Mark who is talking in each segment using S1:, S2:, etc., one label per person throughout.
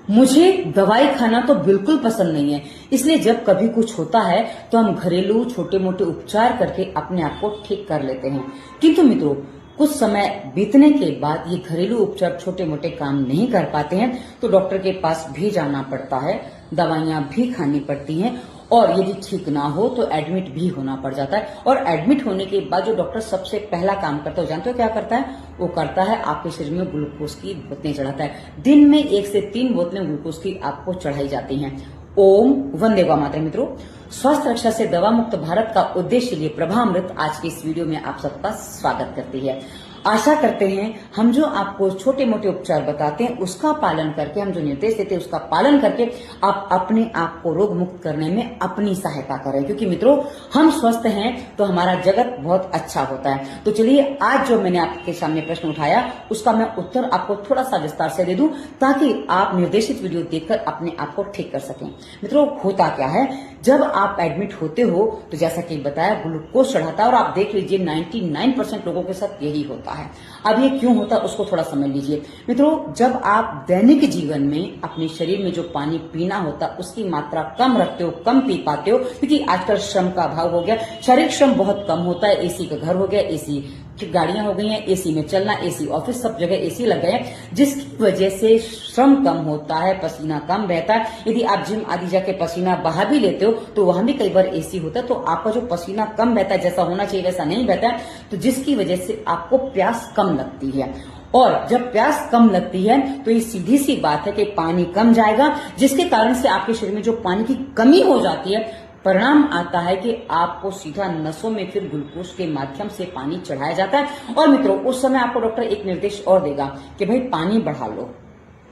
S1: मुझे दवाई खाना तो बिल्कुल पसंद नहीं है, इसलिए जब कभी कुछ होता है तो हम घरेलू छोटे मोटे उपचार करके अपने आप को ठीक कर लेते हैं। किंतु मित्रों, कुछ समय बीतने के बाद ये घरेलू उपचार छोटे मोटे काम नहीं कर पाते हैं तो डॉक्टर के पास भी जाना पड़ता है, दवाइयां भी खानी पड़ती हैं और यदि ठीक ना हो तो एडमिट भी होना पड़ जाता है। और एडमिट होने के बाद जो डॉक्टर सबसे पहला काम करता है, जानते हो क्या करता है? वो करता है आपके शरीर में ग्लूकोज की बोतलें चढ़ाता है। दिन में 1 से 3 बोतलें ग्लूकोज की आपको चढ़ाई जाती हैं। ओम वंदे मातरम। मित्रों, स्वास्थ्य रक्षा से दवा मुक्त भारत का उद्देश्य लिए प्रभामृत आज की इस वीडियो में आप सबका स्वागत करती है। आशा करते हैं हम जो आपको छोटे मोटे उपचार बताते हैं उसका पालन करके, हम जो निर्देश देते हैं उसका पालन करके आप अपने आप को रोग मुक्त करने में अपनी सहायता करें, क्योंकि मित्रों हम स्वस्थ हैं तो हमारा जगत बहुत अच्छा होता है। तो चलिए, आज जो मैंने आपके सामने प्रश्न उठाया उसका मैं उत्तर आपको थोड़ा सा विस्तार से दे दूं ताकि आप निर्देशित वीडियो देखकर अपने आप को ठीक कर सकें। मित्रों, होता क्या है, जब आप एडमिट होते हो तो जैसा कि बताया ग्लूकोज चढ़ाता है और आप देख लीजिए 99% लोगों के साथ यही होता है। अब ये क्यों होता है उसको थोड़ा समझ लीजिए। मित्रों, जब आप दैनिक जीवन में अपने शरीर में जो पानी पीना होता है उसकी मात्रा कम रखते हो, कम पी पाते हो, क्योंकि आजकल श्रम का अभाव हो गया, शारीरिक श्रम बहुत कम होता है, एसी का घर हो गया, एसी गाड़ियां हो गई हैं, एसी में चलना, एसी ऑफिस, सब जगह एसी लग गए हैं, जिसकी वजह से श्रम कम होता है, पसीना कम बहता है। यदि आप जिम आदि जाके पसीना बहा भी लेते हो तो वहां भी कई बार एसी होता है, तो आपका जो पसीना कम बहता है, जैसा होना चाहिए वैसा नहीं बहता है, तो जिसकी वजह से आपको प्यास कम लगती है। और जब प्यास कम लगती है तो ये सीधी सी बात है कि पानी कम जाएगा, जिसके कारण से आपके शरीर में जो पानी की कमी हो जाती है, परिणाम आता है कि आपको सीधा नसों में फिर ग्लूकोज के माध्यम से पानी चढ़ाया जाता है। और मित्रों, उस समय आपको डॉक्टर एक निर्देश और देगा कि भाई पानी बढ़ा लो।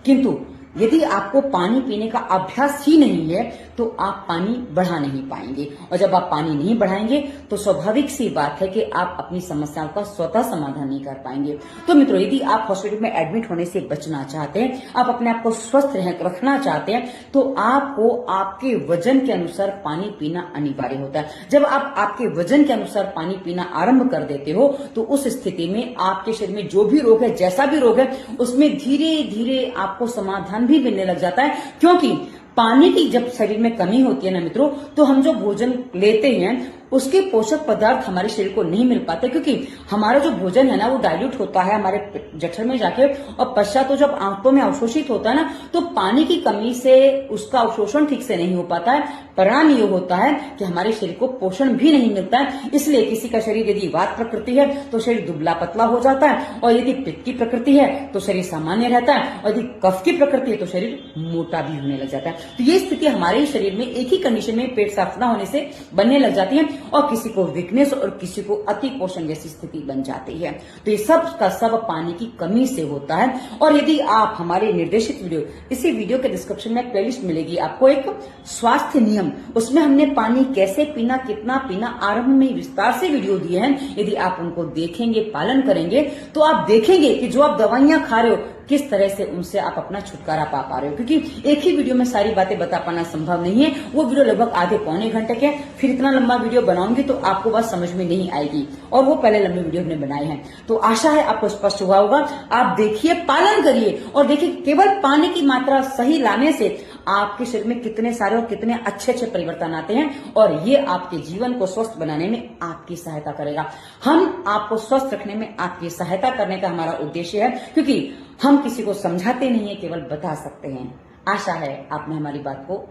S1: किंतु यदि आपको पानी पीने का अभ्यास ही नहीं है तो आप पानी बढ़ा नहीं पाएंगे, और जब आप पानी नहीं बढ़ाएंगे तो स्वाभाविक सी बात है कि आप अपनी समस्याओं का स्वतः समाधान नहीं कर पाएंगे। तो मित्रों, यदि आप हॉस्पिटल में एडमिट होने से बचना चाहते हैं, आप अपने आप को स्वस्थ रखना चाहते हैं, तो आपको आपके वजन के अनुसार पानी पीना अनिवार्य होता है। जब आप आपके वजन के अनुसार पानी पीना आरंभ कर देते हो तो उस स्थिति में आपके शरीर में जो भी रोग है, जैसा भी रोग है, उसमें धीरे धीरे आपको समाधान भी मिलने लग जाता है। क्योंकि पानी की जब शरीर में कमी होती है ना मित्रों, तो हम जो भोजन लेते हैं उसके पोषक पदार्थ हमारे शरीर को नहीं मिल पाते, क्योंकि हमारा जो भोजन है ना वो डाइल्यूट होता है हमारे जठर में जाके, और पश्चात तो जब आंतों में अवशोषित होता है ना, तो पानी की कमी से उसका अवशोषण ठीक से नहीं हो पाता है। परिणाम ये होता है कि हमारे शरीर को पोषण भी नहीं मिलता है। इसलिए किसी का शरीर यदि वात प्रकृति है तो शरीर दुबला पतला हो जाता है, और यदि पित्त की प्रकृति है तो शरीर सामान्य रहता है, और यदि कफ की प्रकृति है तो शरीर मोटा भी होने लग जाता है। तो ये स्थिति हमारे शरीर में एक ही कंडीशन में पेट साफ न होने से बनने लग जाती है, और किसी को वीकनेस और किसी को अति पोषण जैसी स्थिति बन जाती है। तो ये सब का सब पानी की कमी से होता है। और यदि आप हमारे निर्देशित वीडियो, इसी वीडियो के डिस्क्रिप्शन में प्लेलिस्ट मिलेगी आपको, एक स्वास्थ्य नियम, उसमें हमने पानी कैसे पीना, कितना पीना, आरंभ में विस्तार से वीडियो दिए हैं। यदि आप उनको देखेंगे, पालन करेंगे, तो आप देखेंगे कि जो आप दवाइयां खा रहे हो किस तरह से उनसे आप अपना छुटकारा पा रहे हो। क्योंकि एक ही वीडियो में सारी बातें बता पाना संभव नहीं है, वो वीडियो लगभग आधे पौने घंटे के, फिर इतना लंबा वीडियो बनाऊंगी तो आपको बात समझ में नहीं आएगी, और वो पहले लंबे वीडियो हमने बनाए हैं। तो आशा है आपको स्पष्ट हुआ होगा। आप देखिए, पालन करिए, और देखिए केवल पानी की मात्रा सही लाने से आपके शरीर में कितने सारे और कितने अच्छे अच्छे परिवर्तन आते हैं, और ये आपके जीवन को स्वस्थ बनाने में आपकी सहायता करेगा। हम आपको स्वस्थ रखने में आपकी सहायता करने का हमारा उद्देश्य है, क्योंकि हम किसी को समझाते नहीं है, केवल बता सकते हैं। आशा है आपने हमारी बात को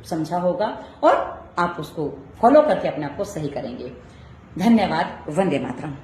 S1: समझा होगा और आप उसको फॉलो करके अपने आप को सही करेंगे। धन्यवाद। वंदे मातरम।